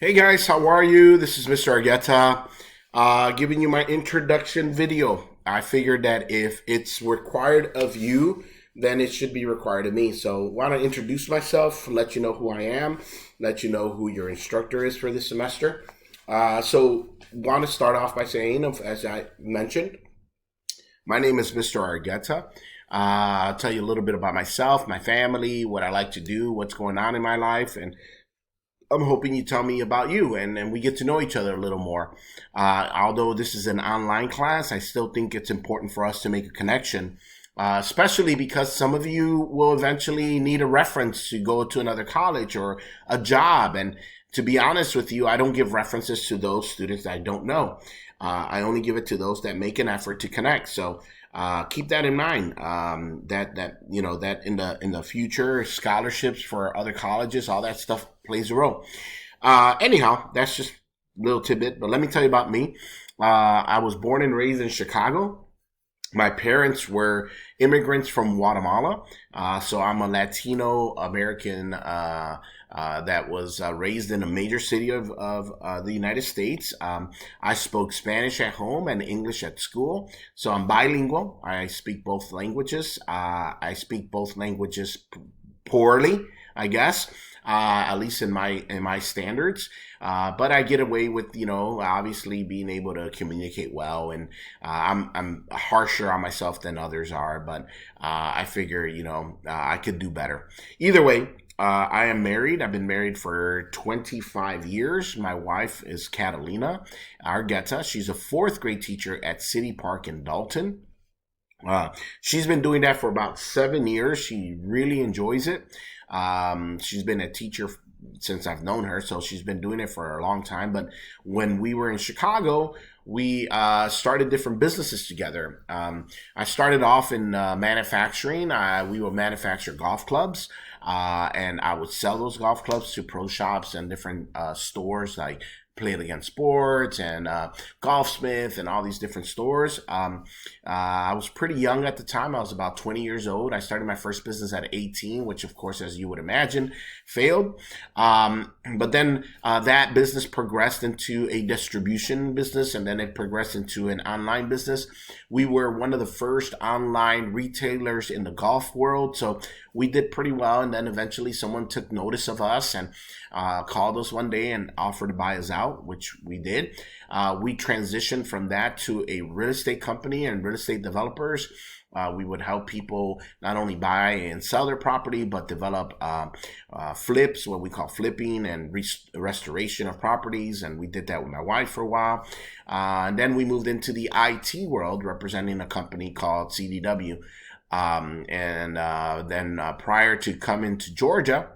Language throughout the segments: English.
Hey guys, how are you? This is Mr. Argueta, giving you my introduction video. I figured that if it's required of you, then it should be required of me. So, want to introduce myself, let you know who I am, let you know who your instructor is for this semester. Want to start off by saying, as I mentioned, my name is Mr. Argueta. I'll tell you a little bit about myself, my family, what I like to do, what's going on in my life, and I'm hoping you tell me about you and we get to know each other a little more. Although this is an online class, I still think it's important for us to make a connection, especially because some of you will eventually need a reference to go to another college or a job. And to be honest with you, I don't give references to those students that I don't know. I only give it to those that make an effort to connect. So keep that in mind. That in the future, scholarships for other colleges, all that stuff plays a role. Anyhow, that's just a little tidbit. But let me tell you about me. I was born and raised in Chicago. My parents were immigrants from Guatemala, so I'm a Latino American that was raised in a major city of the United States. I spoke Spanish at home and English at school, so I'm bilingual. I speak both languages. I speak both languages poorly, I guess, at least in my standards. But I get away with, obviously being able to communicate well, and I'm harsher on myself than others are. But I figure, I could do better. Either way. I am married. I've been married for 25 years. My wife is Catalina Argueta. She's a fourth grade teacher at City Park in Dalton. She's been doing that for about 7 years. She really enjoys it. She's been a teacher since I've known her, so she's been doing it for a long time. But when we were in Chicago, we started different businesses together. I started off in manufacturing. We would manufacture golf clubs. And I would sell those golf clubs to pro shops and different stores like Play It Again Sports and Golfsmith and all these different stores. I was pretty young at the time. I was about 20 years old. I started my first business at 18, which of course, as you would imagine, failed. But then that business progressed into a distribution business, and then it progressed into an online business. We were one of the first online retailers in the golf world, so we did pretty well. And then eventually someone took notice of us and called us one day and offered to buy us out, which we did. We transitioned from that to a real estate company and real estate developers. We would help people not only buy and sell their property, but develop flips, what we call flipping and restoration of properties. And we did that with my wife for a while. And then we moved into the IT world, representing a company called CDW. Then prior to coming to Georgia,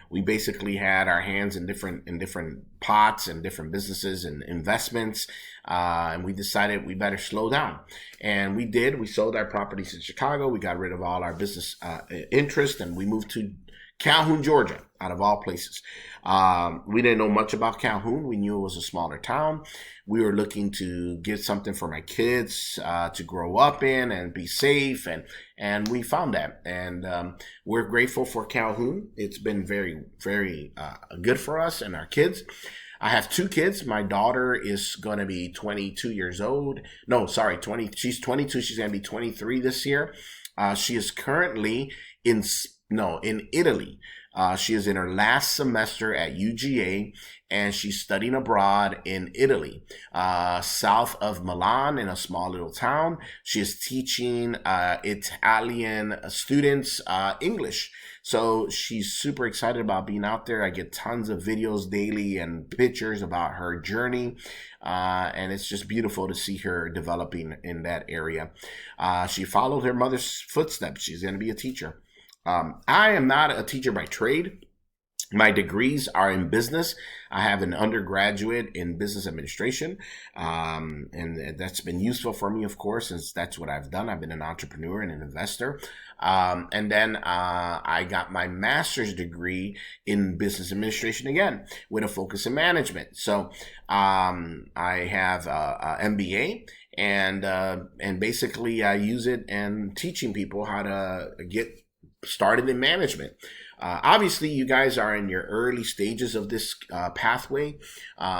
we basically had our hands in different pots and different businesses and investments, and we decided we better slow down. And we did. We sold our properties in Chicago. We got rid of all our business interest, and we moved to Calhoun, Georgia, out of all places. We didn't know much about Calhoun. We knew it was a smaller town. We were looking to get something for my kids to grow up in and be safe, and we found that. And we're grateful for Calhoun. It's been very, very good for us and our kids. I have two kids. My daughter is going to be 22 years old. No, sorry, 20. She's 22. She's going to be 23 this year. She is currently in Italy. She is in her last semester at UGA, and she's studying abroad in Italy, south of Milan, in a small little town. She is teaching Italian students English. So she's super excited about being out there. I get tons of videos daily and pictures about her journey. And it's just beautiful to see her developing in that area. She followed her mother's footsteps. She's going to be a teacher. I am not a teacher by trade. My degrees are in business. I have an undergraduate in business administration, and that's been useful for me, of course, since that's what I've done. I've been an entrepreneur and an investor. And then I got my master's degree in business administration again, with a focus in management. So I have a MBA, and basically I use it in teaching people how to get started in management. Obviously, you guys are in your early stages of this pathway,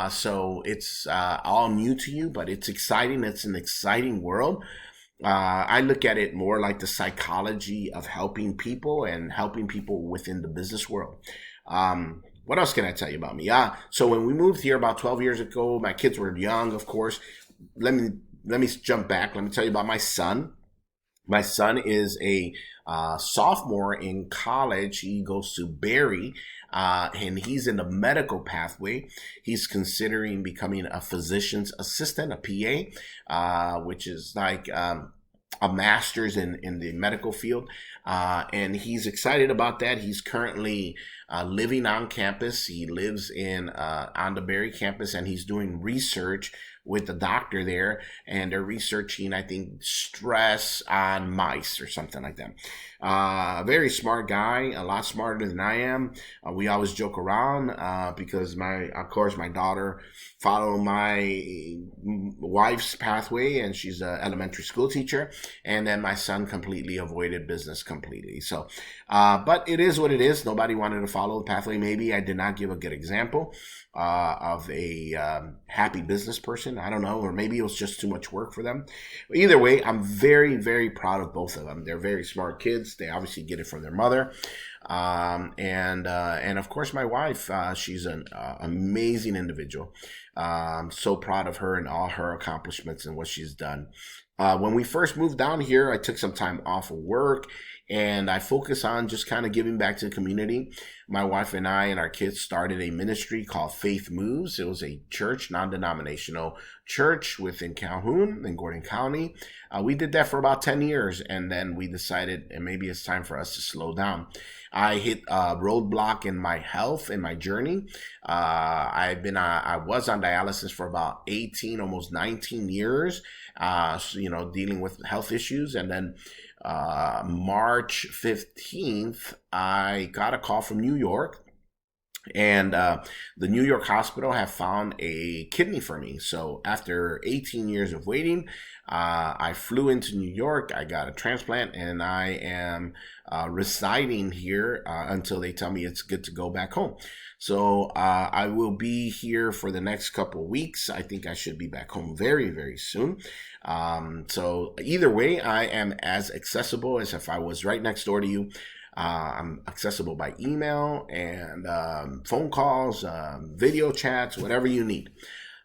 so it's all new to you, but it's exciting. It's an exciting world. I look at it more like the psychology of helping people and helping people within the business world. What else can I tell you about me? So when we moved here about 12 years ago, my kids were young, of course. Let me jump back. Let me tell you about my son. My son is a sophomore in college. He goes to Barry, and he's in the medical pathway. He's considering becoming a physician's assistant, a PA, which is like a master's in the medical field. And he's excited about that. He's currently living on campus. He lives on the Barry campus, and he's doing research with the doctor there, and they're researching, I think, stress on mice or something like that. Very smart guy, a lot smarter than I am. We always joke around because of course, my daughter followed my wife's pathway, and she's an elementary school teacher, and then my son completely avoided business completely. So, but it is what it is. Nobody wanted to follow the pathway. Maybe I did not give a good example of a happy business person. I don't know, or maybe it was just too much work for them. But either way, I'm very, very proud of both of them. They're very smart kids. They obviously get it from their mother. And of course, my wife, she's an amazing individual. I'm so proud of her and all her accomplishments and what she's done. When we first moved down here, I took some time off of work, and I focus on just kind of giving back to the community. My wife and I and our kids started a ministry called Faith Moves. It was a church, non-denominational church within Calhoun in Gordon County. We did that for about 10 years, and then we decided, and maybe it's time for us to slow down. I hit a roadblock in my health, in my journey. I was on dialysis for about 18, almost 19 years, dealing with health issues. And then March 15th, I got a call from New York, and the New York hospital have found a kidney for me. So after 18 years of waiting, I flew into New York. I got a transplant, and I am residing here until they tell me it's good to go back home. So I will be here for the next couple of weeks. I think I should be back home very, very soon. So either way, I am as accessible as if I was right next door to you. I'm accessible by email and phone calls, video chats, whatever you need.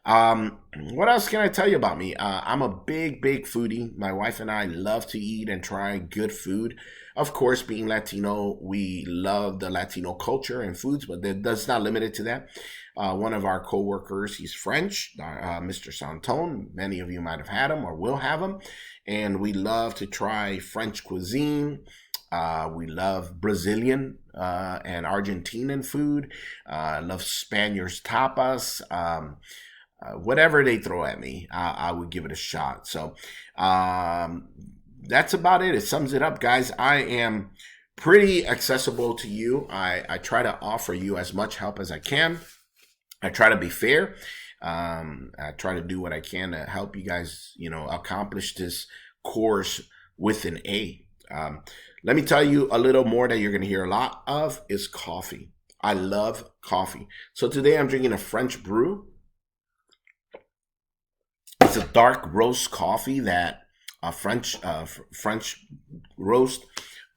What else can I tell you about me? I'm a big, big foodie. My wife and I love to eat and try good food. Of course, being Latino, we love the Latino culture and foods, but that's not limited to that. One of our coworkers, he's French, Mr. Santone. Many of you might have had him or will have him. And we love to try French cuisine. We love Brazilian and Argentinian food. Love Spaniards tapas. Whatever they throw at me, I would give it a shot. So that's about it. It sums it up, guys. I am pretty accessible to you. I try to offer you as much help as I can. I try to be fair. I try to do what I can to help you guys, accomplish this course with an A. Let me tell you a little more that you're going to hear a lot of is coffee. I love coffee. So today I'm drinking a French brew. It's a dark roast coffee that French roast,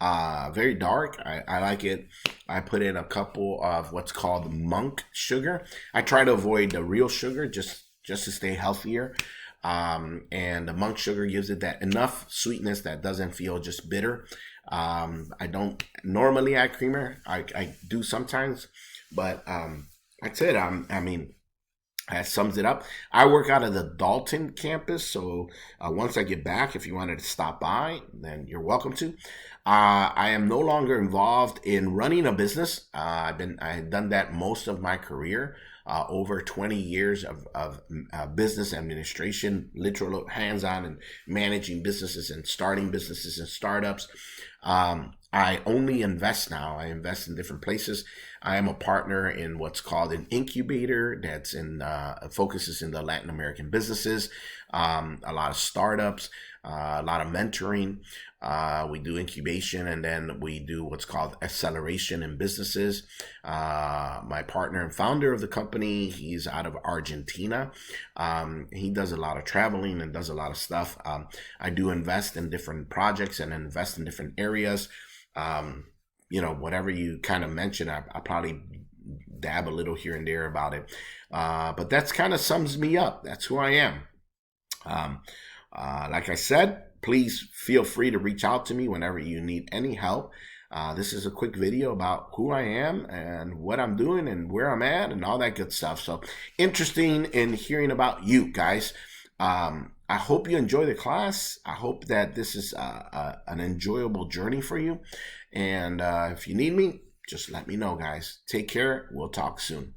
very dark. I like it. I put in a couple of what's called monk sugar. I try to avoid the real sugar just to stay healthier. And the monk sugar gives it that enough sweetness that doesn't feel just bitter. I don't normally add creamer. I do sometimes, but that's it. That sums it up. I work out of the Dalton campus, so once I get back, if you wanted to stop by, then you're welcome to. I am no longer involved in running a business. I had done that most of my career, over 20 years of business administration, literal hands-on and managing businesses and starting businesses and startups. I only invest now. I invest in different places. I am a partner in what's called an incubator that's focuses in the Latin American businesses, a lot of startups, a lot of mentoring. We do incubation, and then we do what's called acceleration in businesses. My partner and founder of the company, he's out of Argentina. He does a lot of traveling and does a lot of stuff. I do invest in different projects and invest in different areas. Whatever you kind of mention, I probably dab a little here and there about it. But that's kind of sums me up. That's who I am. Like I said, please feel free to reach out to me whenever you need any help. This is a quick video about who I am and what I'm doing and where I'm at and all that good stuff. So interesting in hearing about you guys. I hope you enjoy the class. I hope that this is an enjoyable journey for you. And if you need me, just let me know, guys. Take care. We'll talk soon.